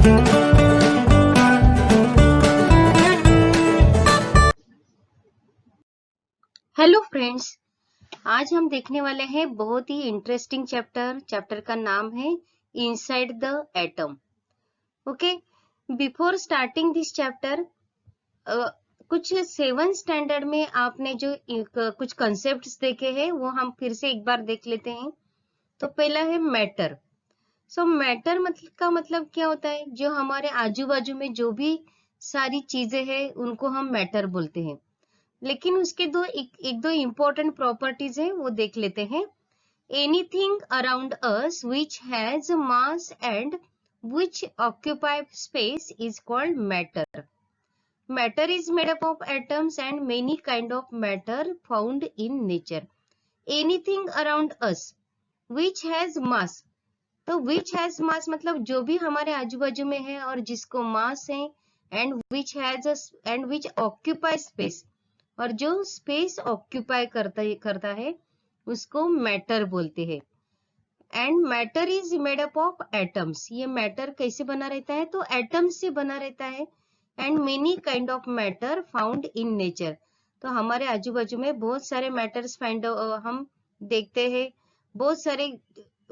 Hello friends, आज हम देखने वाले हैं बहुत ही इंटरेस्टिंग चैप्टर का नाम है inside the atom. Okay, before starting this chapter, कुछ 7th स्टैंडर्ड में आपने जो कुछ कॉन्सेप्ट्स देखे हैं वो हम फिर से एक बार देख लेते हैं। तो पहला है मैटर। मैटर का मतलब क्या होता है? जो हमारे आजू बाजू में जो भी सारी चीजें हैं उनको हम मैटर बोलते हैं। लेकिन उसके एक दो इम्पोर्टेंट प्रॉपर्टीज है, वो देख लेते हैं। Anything around us which has mass and which occupy space is called matter. Matter is made up of atoms and many kind of matter found in nature. Anything around us which has मास, तो which has मास मतलब जो भी हमारे आजू बाजू में है और जिसको मास है, एंड विच ऑक्यूपाई स्पेस, और जो स्पेस ऑक्यूपाई करता है उसको मैटर बोलते हैं. And matter is made up of atoms. ये मैटर कैसे बना रहता है? तो एटम्स से बना रहता है. And many kind of matter found in nature. तो हमारे आजू बाजू में बहुत सारे मैटर्स हम देखते हैं. बहुत सारे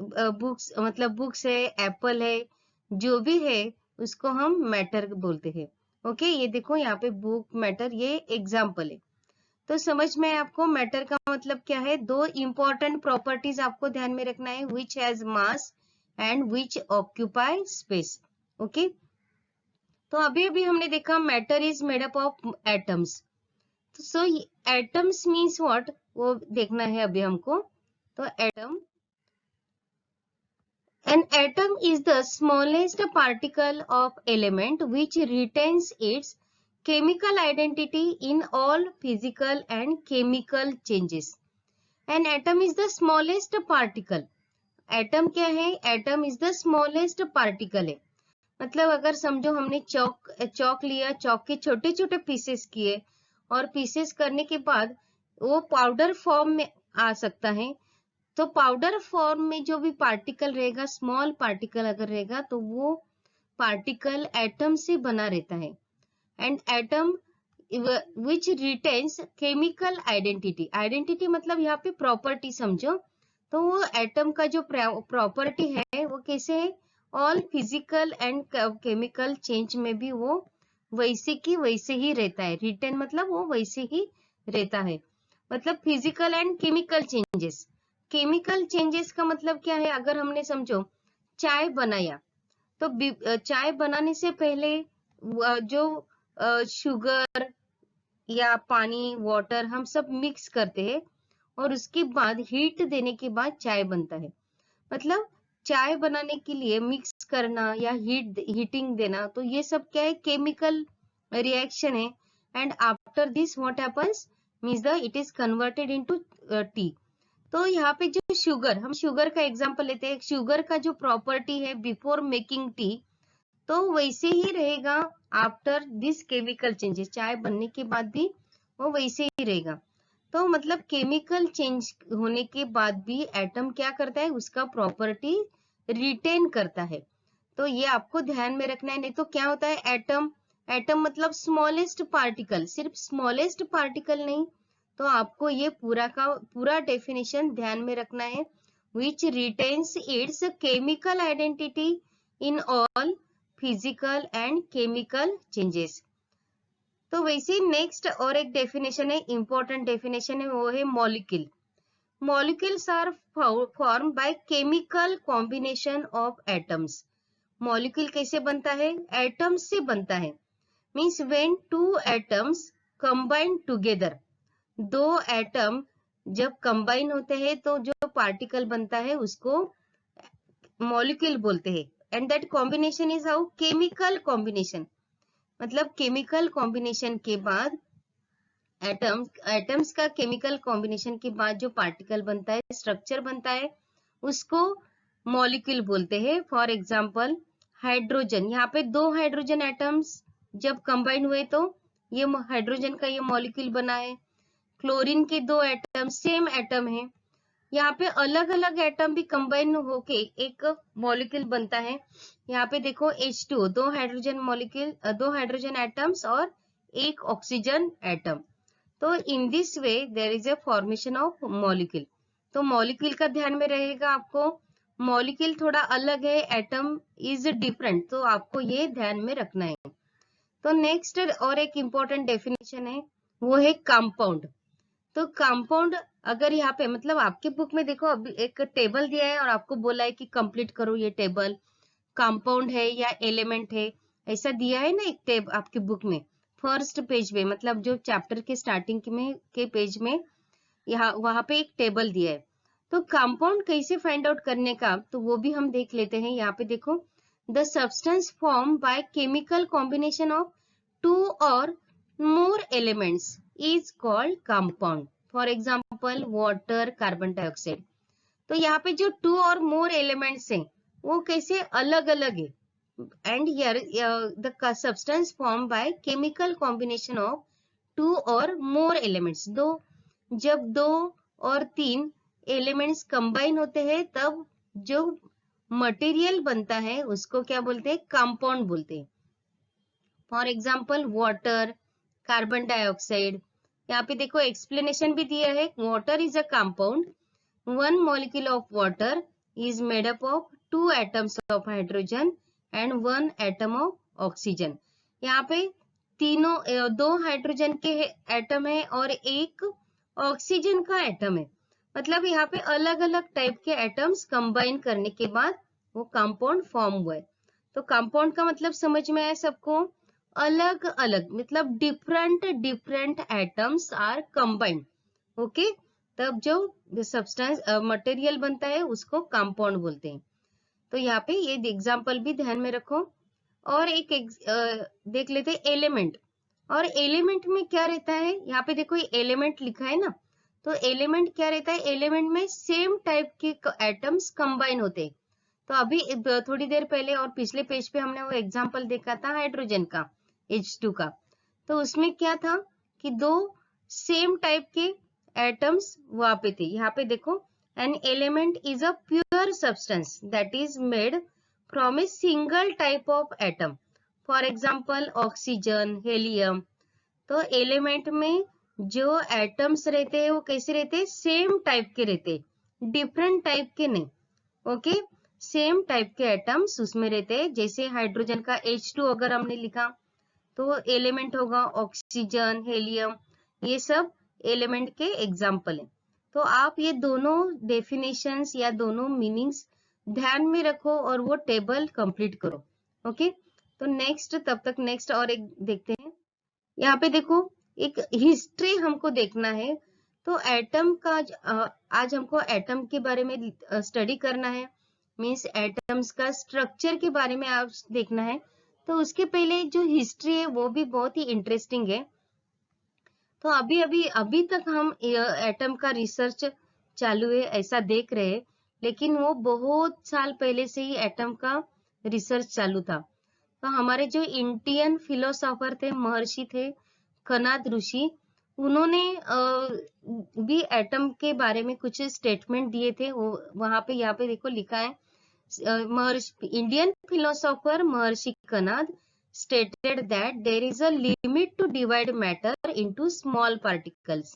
बुक्स है, एप्पल है, जो भी है उसको हम मैटर बोलते हैं. ओके, ये देखो यहाँ पे बुक मैटर, ये एग्जाम्पल है. तो समझ में आपको मैटर का मतलब क्या है? दो इंपॉर्टेंट प्रॉपर्टीज आपको ध्यान में रखना है, which has mass and which occupy space. Okay, तो अभी हमने देखा matter is made up of atoms. So atoms means what, वो देखना है अभी हमको. तो an atom is the smallest particle of element which retains its chemical identity in all physical and chemical changes. An atom is the smallest particle. Atom क्या है? Atom is the smallest particle है. मतलब अगर समझो हमने चौक लिया, चौक के छोटे छोटे पीसेस किए और पीसेस करने के बाद वो पाउडर फॉर्म में आ सकता है. तो पाउडर फॉर्म में जो भी पार्टिकल रहेगा, स्मॉल पार्टिकल अगर रहेगा, तो वो पार्टिकल एटम से बना रहता है. And atom which retains chemical identity. Identity मतलब यहाँ पे प्रॉपर्टी समझो. तो वो एटम का जो प्रॉपर्टी है वो कैसे है? All physical and chemical change में भी वो वैसे की वैसे ही रहता है. रिटेन मतलब वो वैसे ही रहता है. मतलब physical and chemical changes. Chemical changes का मतलब क्या है? अगर हमने समझो चाय बनाया, तो चाय बनाने से पहले जो शुगर या पानी, वाटर, हम सब मिक्स करते हैं और उसके बाद हीट देने के बाद चाय बनता है. मतलब चाय बनाने के लिए मिक्स करना या हीटिंग देना, तो ये सब क्या है? केमिकल रिएक्शन है. And after this what happens means the it is converted into T. तो यहाँ पे जो हम शुगर का एग्जांपल लेते हैं. शुगर का जो प्रॉपर्टी है बिफोर मेकिंग टी, तो वैसे ही रहेगा आफ्टर दिस केमिकल चेंजेस. चाय बनने के बाद भी वो वैसे ही रहेगा. तो मतलब केमिकल चेंज होने के बाद भी एटम क्या करता है? उसका प्रॉपर्टी रिटेन करता है. तो ये आपको ध्यान में रखना है. नहीं तो क्या होता है? एटम मतलब स्मॉलेस्ट पार्टिकल. सिर्फ स्मॉलेस्ट पार्टिकल नहीं, तो आपको ये पूरा का पूरा डेफिनेशन ध्यान में रखना है. Which retains its chemical identity in all physical and chemical changes. तो वैसे नेक्स्ट और एक डेफिनेशन है, इंपॉर्टेंट डेफिनेशन है, वो है molecule. Molecules are form by chemical combination of atoms. Molecule कैसे बनता है? एटम्स से बनता है. Means when two atoms combine together. दो एटम जब कंबाइन होते हैं तो जो पार्टिकल बनता है उसको मॉलिक्यूल बोलते हैं. And that combination is how? Chemical combination. मतलब केमिकल कॉम्बिनेशन के बाद एटम्स का केमिकल कॉम्बिनेशन के बाद जो पार्टिकल बनता है, स्ट्रक्चर बनता है, उसको मॉलिक्यूल बोलते हैं. For example hydrogen. यहाँ पे दो हाइड्रोजन एटम्स जब कंबाइन हुए तो ये हाइड्रोजन का ये मॉलिक्यूल बना है. क्लोरीन के दो एटम, सेम एटम है, यहाँ पे अलग अलग एटम भी कंबाइन होके एक मॉलिक्यूल बनता है। यहाँ पे देखो H2 दो हाइड्रोजन मॉलिक्यूल, दो हाइड्रोजन एटम्स और एक ऑक्सीजन एटम। तो in this way there is a formation of molecule. तो मॉलिक्यूल का ध्यान में रहेगा आपको, मॉलिक्यूल थोड़ा अलग है, एटम इज डिफरेंट, तो आपको ये ध्यान में रखना है। तो नेक्स्ट और एक इम्पोर्टेंट डेफिनेशन है, वो है कंपाउंड। तो कंपाउंड अगर यहाँ पे मतलब आपके बुक में देखो अभी एक टेबल दिया है और आपको बोला है कि कंप्लीट करो ये टेबल, कंपाउंड है या एलिमेंट है, ऐसा दिया है ना एक टेब आपके बुक में फर्स्ट पेज पे, मतलब जो चैप्टर के स्टार्टिंग में के पेज में यहाँ वहां पे एक टेबल दिया है। तो कंपाउंड कैसे फाइंड आउट करने का, तो वो भी हम देख लेते हैं। यहाँ पे देखो, the substance form by chemical combination of two or more elements is called compound. For example, water, carbon dioxide. तो यहाँ पे जो टू और मोर एलिमेंट्स हैं वो कैसे अलग अलग है, and the substance form by chemical combination of two or more elements. जब दो और तीन एलिमेंट्स कंबाइन होते हैं तब जो मटेरियल बनता है उसको क्या बोलते हैं, कंपाउंड बोलते हैं। For example water, carbon dioxide. यहाँ पे देखो एक्सप्लेनेशन भी दिया है, water is a compound, one molecule of water is made up of two atoms of hydrogen and one atom of oxygen. यहाँ पे तीनों दो हाइड्रोजन के एटम है और एक ऑक्सीजन का एटम है, मतलब यहाँ पे अलग अलग टाइप के एटम्स कंबाइन करने के बाद वो कंपाउंड फॉर्म हुआ है। तो कंपाउंड का मतलब समझ में आया सबको, अलग अलग मतलब different different atoms are combined, okay. तब जो सब्सटेंस मटेरियल बनता है उसको कंपाउंड बोलते हैं। तो यहाँ पे ये एग्जांपल भी ध्यान में रखो। और एक देख लेते हैं एलिमेंट। और एलिमेंट में क्या रहता है, यहाँ पे देखो ये एलिमेंट लिखा है ना, तो एलिमेंट क्या रहता है, एलिमेंट में सेम टाइप के एटम्स कंबाइन होते हैं। तो अभी थोड़ी देर पहले और पिछले पेज पे हमने वो एग्जांपल देखा था हाइड्रोजन का, H2 का। तो उसमें क्या था कि दो सेम टाइप के एटम्स वहां पे थे। यहाँ पे देखो, an element is a pure substance that is made from a single type of atom, for example oxygen, helium. तो एलिमेंट में जो एटम्स रहते हैं वो कैसे रहते हैं, सेम टाइप के रहते हैं, डिफरेंट टाइप के नहीं, ओके। सेम टाइप के एटम्स उसमें रहते हैं। जैसे हाइड्रोजन का H2 अगर हमने लिखा तो एलिमेंट होगा ऑक्सीजन, हेलियम, ये सब एलिमेंट के एग्जाम्पल हैं। तो आप ये दोनों डेफिनेशंस या दोनों मीनिंग्स ध्यान में रखो और वो टेबल कंप्लीट करो, ओके। तो नेक्स्ट, तब तक नेक्स्ट और एक देखते हैं। यहाँ पे देखो एक हिस्ट्री हमको देखना है। तो एटम का आज हमको एटम के बारे में स्टडी करना है, मीन्स एटम्स का स्ट्रक्चर के बारे में आप देखना है। तो उसके पहले जो हिस्ट्री है वो भी बहुत ही इंटरेस्टिंग है। तो अभी तक हम एटम का रिसर्च चालू है ऐसा देख रहे हैं, लेकिन वो बहुत साल पहले से ही एटम का रिसर्च चालू था। तो हमारे जो इंडियन फिलोसोफर थे, महर्षि थे कनाद ऋषि, उन्होंने भी एटम के बारे में कुछ स्टेटमेंट दिए थे। वो वहां पे यहाँ पे देखो लिखा है, Indian philosopher Maharshi Kanad stated that there is a limit to divide matter into small particles.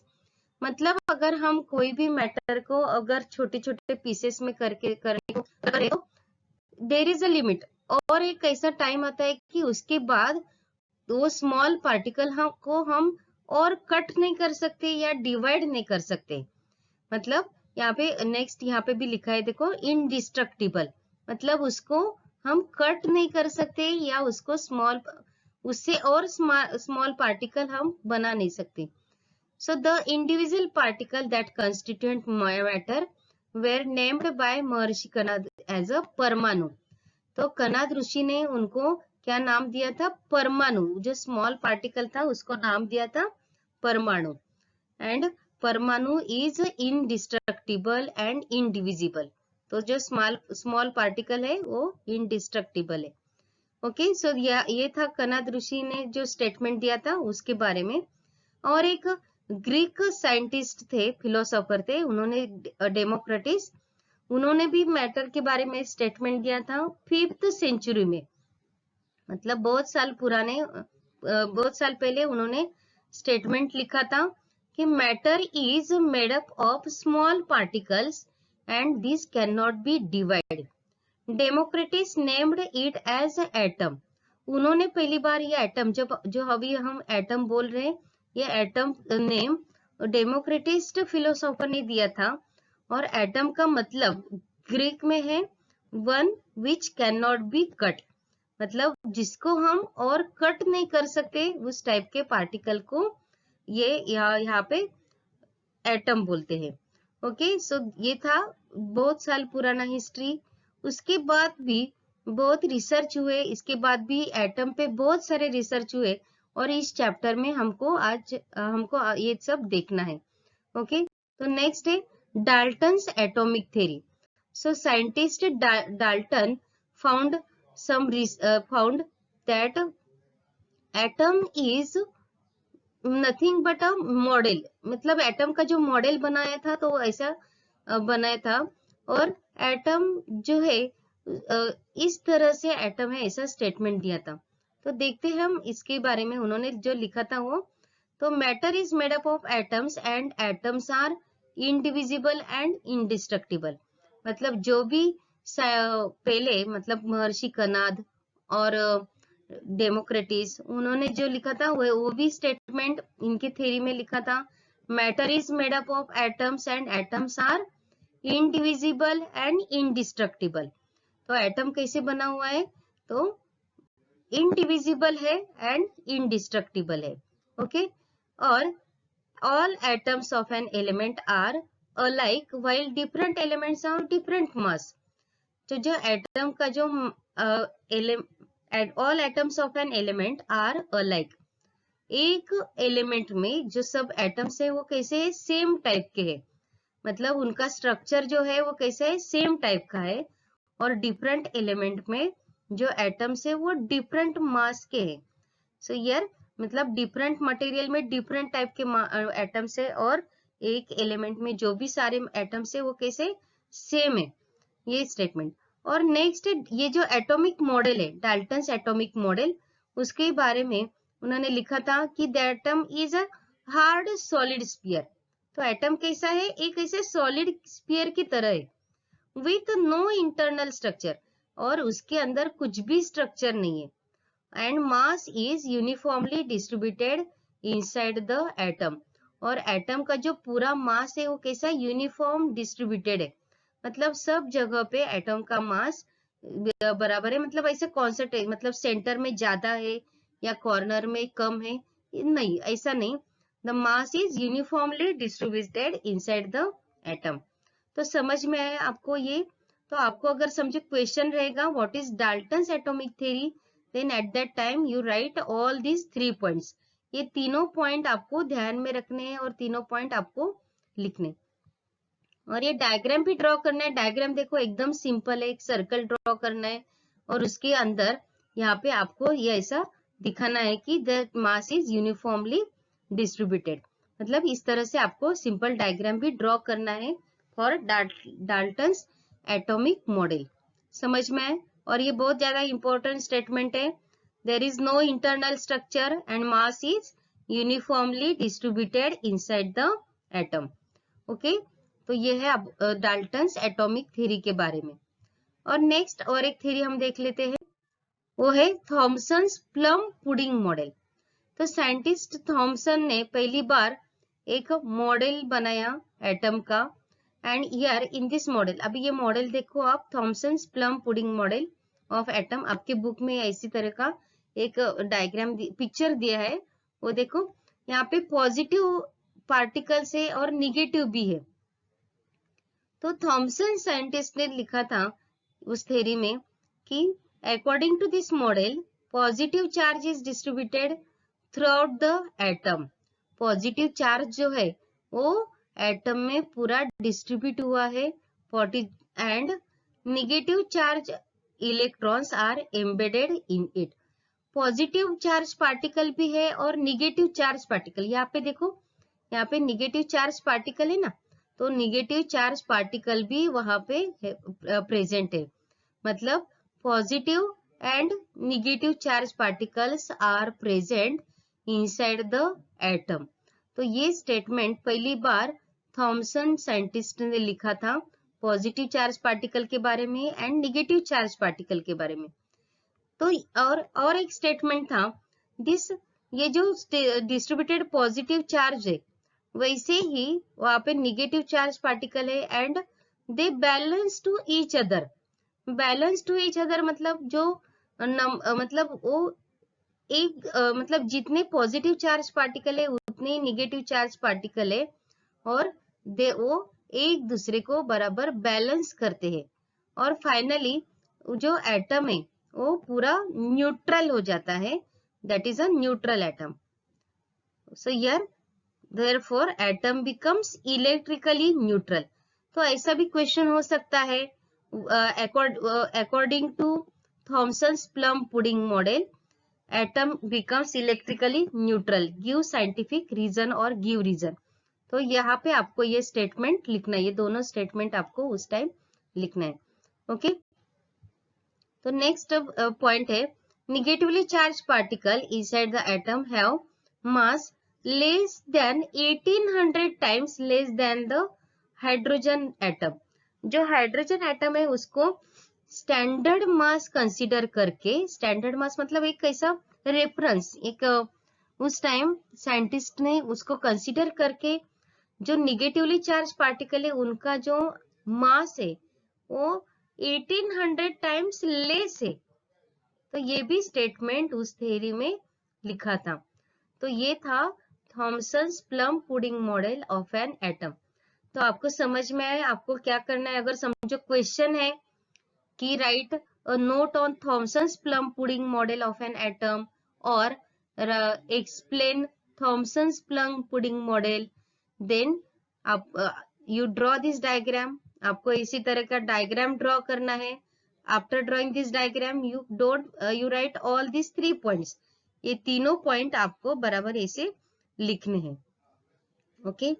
मतलब अगर हम कोई भी मैटर को अगर छोटे छोटे पीसेस में करके करने को करें तो देयर इज अ लिमिट, और एक ऐसा टाइम आता है कि उसके बाद वो स्मॉल पार्टिकल को हम और कट नहीं कर सकते या डिवाइड नहीं कर सकते। मतलब यहाँ पे नेक्स्ट यहाँ पे भी लिखा है देखो, इनडिस्ट्रक्टिबल, मतलब उसको हम कट नहीं कर सकते या उसको उससे और स्मॉल पार्टिकल हम बना नहीं सकते। So the individual particle that constitute matter were named by Maharshi Kanad as a परमाणु। तो कनाद ऋषि ने उनको क्या नाम दिया था, परमाणु। जो स्मॉल पार्टिकल था उसको नाम दिया था परमाणु। एंड परमाणु इज इनडिस्ट्रक्टिबल एंड इनडिविजिबल। तो जो स्मॉल पार्टिकल है वो इनडिस्ट्रक्टिबल है, ओके। सो ये था कनाद ऋषि ने जो स्टेटमेंट दिया था उसके बारे में। और एक ग्रीक साइंटिस्ट थे, फिलोसोफर थे, उन्होंने डेमोक्रेटिस, उन्होंने भी मैटर के बारे में स्टेटमेंट दिया था 5th सेंचुरी में, मतलब बहुत साल पुराने, बहुत साल पहले उन्होंने स्टेटमेंट लिखा था कि matter is made up of small particles and this can not be divided. Democritus named it as atom. उन्होंने पहली बार ये एटम, जब जो अभी हम एटम बोल रहे हैं, ये एटम नेम डेमोक्रेटिस्ट फिलोसोफर ने दिया था। और एटम का मतलब ग्रीक में है one which can not B cut, मतलब जिसको हम और कट नहीं कर सकते, उस टाइप के पार्टिकल को ये यहाँ पे एटम बोलते हैं। ओके, सो ये था बहुत साल पुराना हिस्ट्री। उसके बाद भी बहुत रिसर्च हुए, इसके बाद भी एटम पे बहुत सारे रिसर्च हुए, और इस चैप्टर में हमको ये सब देखना है। ओके, तो नेक्स्ट है Dalton's atomic theory. So scientist Dalton found that atom is nothing but a model, मतलब एटम का जो मॉडल बनाया था तो ऐसा बनाया था, और एटम जो है इस तरह से एटम है, ऐसा स्टेटमेंट दिया था। तो देखते हैं हम इसके बारे में उन्होंने जो लिखा था वो। तो matter is made up of atoms and atoms are indivisible and indestructible. मतलब जो भी पहले, मतलब महर्षि कनाद और डेमोक्रेटिस, उन्होंने जो लिखा था वो भी स्टेटमेंट इनके थ्योरी में लिखा था, matter is made up of atoms and atoms are indivisible and indestructible. तो एटम कैसे बना हुआ है, तो इनडिविजिबल है एंड इंडिस्ट्रक्टिबल है। ओके, और all atoms of an element are alike while different elements have different mass। तो जो एटम का जो all atoms of an element are alike, एक एलिमेंट में जो सब एटम्स है वो कैसे है, सेम टाइप के है, मतलब उनका स्ट्रक्चर जो है वो कैसे है, सेम टाइप का है। और डिफरेंट एलिमेंट में जो एटम्स है वो डिफरेंट मास के है। सो हियर मतलब डिफरेंट मटेरियल में डिफरेंट टाइप के एटम्स है, और एक एलिमेंट में जो भी सारे एटम्स है वो कैसे सेम है, ये स्टेटमेंट। और नेक्स्ट ये जो एटॉमिक मॉडल है, डाल्टन्स एटॉमिक मॉडल, उसके बारे में उन्होंने लिखा था कि the atom is a hard solid sphere. तो एटम कैसा है, एक ऐसे सॉलिड स्फीयर की तरह है, विथ नो इंटरनल स्ट्रक्चर, और उसके अंदर कुछ भी स्ट्रक्चर नहीं है, and mass is uniformly distributed inside the atom। और एटम का जो पूरा मास है वो कैसा यूनिफॉर्म डिस्ट्रीब्यूटेड है, मतलब सब जगह पे एटम का मास बराबर है, मतलब ऐसे कॉन्सेंट्रेट, मतलब सेंटर में ज्यादा है या कॉर्नर में कम है, नहीं, ऐसा नहीं। The mass is uniformly distributed inside the atom. तो समझ में आया आपको ये। तो आपको अगर समझे क्वेश्चन रहेगा what is Dalton's atomic theory, then at that time you write all these 3 points। ये तीनों पॉइंट आपको ध्यान में रखने हैं और तीनों पॉइंट आपको लिखने। और ये डायग्राम भी ड्रॉ करना है। डायग्राम देखो एकदम सिंपल है, एक सर्कल ड्रॉ करना है और उसके अंदर यहाँ पे आपको ये ऐसा दिखाना है कि the mass is uniformly distributed, मतलब इस तरह से आपको सिंपल डायग्राम भी ड्रॉ करना है फॉर डाल्टन्स एटॉमिक मॉडल। समझ में आए? और ये बहुत ज्यादा इंपॉर्टेंट स्टेटमेंट है, there is no internal structure and mass is uniformly distributed inside the atom. Okay, तो ये है अब डाल्टन्स एटॉमिक थ्योरी के बारे में। और नेक्स्ट और एक थ्योरी हम देख लेते हैं, वो है थॉमसन्स प्लम पुडिंग मॉडल। तो साइंटिस्ट थॉमसन ने पहली बार एक मॉडल बनाया एटम का, and here in this model, अभी ये मॉडल देखो आप, Thomson's plum pudding model of atom, आपके बुक में ऐसी तरह का एक डायग्राम पिक्चर दिया है, वो देखो यहाँ पे पॉजिटिव पार्टिकल्स है और निगेटिव भी है। तो थॉमसन साइंटिस्ट ने लिखा था उस थ्योरी में कि according to this model positive charge is distributed throughout the atom. Positive charge जो है वो एटम में पूरा डिस्ट्रीब्यूट हुआ है, and negative charge electrons are embedded in it. Positive charge particle भी है और नेगेटिव चार्ज पार्टिकल, यहाँ पे देखो, यहाँ पे निगेटिव चार्ज पार्टिकल है ना, तो निगेटिव चार्ज पार्टिकल भी वहां पे प्रेजेंट है, मतलब positive and negative charge particles are present inside the atom. तो ये स्टेटमेंट पहली बार थॉमसन साइंटिस्ट ने लिखा था पॉजिटिव चार्ज पार्टिकल के बारे में एंड निगेटिव चार्ज पार्टिकल के बारे में। तो और एक स्टेटमेंट था दिस, ये जो डिस्ट्रीब्यूटेड पॉजिटिव चार्ज है वैसे ही वहां पे निगेटिव चार्ज पार्टिकल है and they balance to each other. Balance to each other मतलब जो मतलब वो एक मतलब जितने पॉजिटिव चार्ज पार्टिकल है उतने ही निगेटिव चार्ज पार्टिकल है, और वो एक दूसरे को बराबर बैलेंस करते हैं, और फाइनली जो एटम है वो पूरा न्यूट्रल हो जाता है, that is a neutral atom. So here therefore atom becomes electrically neutral। तो ऐसा भी क्वेश्चन हो सकता है according to Thomson's plum pudding model atom becomes electrically neutral, give scientific reason और give reason। तो यहाँ पे आपको ये स्टेटमेंट लिखना है, ये दोनों स्टेटमेंट आपको उस टाइम लिखना है। ओके, तो नेक्स्ट पॉइंट है negatively charge particle inside the atom have mass less than 1800 times less than the hydrogen atom. जो हाइड्रोजन एटम है उसको स्टैंडर्ड मास कंसीडर करके, स्टैंडर्ड मास मतलब एक कैसा रेफरेंस, एक उस टाइम साइंटिस्ट ने उसको कंसीडर करके जो निगेटिवली चार्ज पार्टिकल है उनका जो मास है वो 1800 टाइम्स लेस है। तो ये भी स्टेटमेंट उस थ्योरी में लिखा था। तो ये था Thomson's plum pudding model of an atom. तो आपको समझ में आया आपको क्या करना है। अगर समझो क्वेश्चन है कि write a note on Thomson's plum pudding model of an atom और explain Thomson's plum pudding model, then आप यू ड्रॉ दिस डायग्राम। आपको इसी तरह का डायग्राम ड्रॉ करना है। After drawing this diagram you write all this 3 points. ये तीनों पॉइंट आपको बराबर ऐसे लिखने हैं। ओके,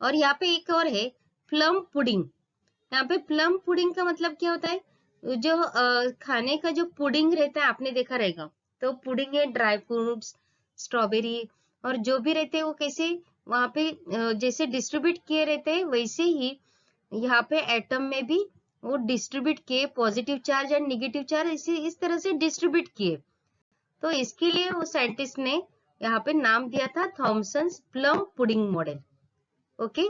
और यहाँ पे एक और है प्लम पुडिंग। यहाँ पे प्लम पुडिंग का मतलब क्या होता है, जो खाने का जो पुडिंग रहता है आपने देखा रहेगा, तो पुडिंग है ड्राई फ्रूट्स, स्ट्रॉबेरी और जो भी रहते हैं वो कैसे वहां पे जैसे डिस्ट्रीब्यूट किए रहते हैं वैसे ही यहाँ पे एटम में भी वो डिस्ट्रीब्यूट किए, positive charge and negative charge इस तरह से डिस्ट्रीब्यूट किए। तो इसके लिए वो साइंटिस्ट ने यहाँ पे नाम दिया था Thomson's plum pudding model. Okay,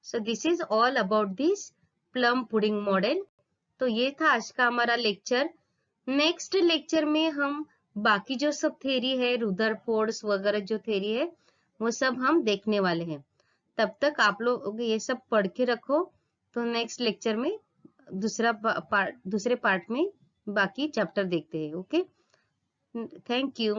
so this is all about this plum pudding model. तो ये था आज का हमारा लेक्चर। नेक्स्ट लेक्चर में हम बाकी जो सब थ्योरी है, रुदरफोर्ड्स वगैरह जो थ्योरी है वो सब हम देखने वाले हैं। तब तक आप लोग ये सब पढ़ के रखो। तो नेक्स्ट लेक्चर में दूसरे पार्ट में बाकी चैप्टर देखते हैं। Okay, thank you.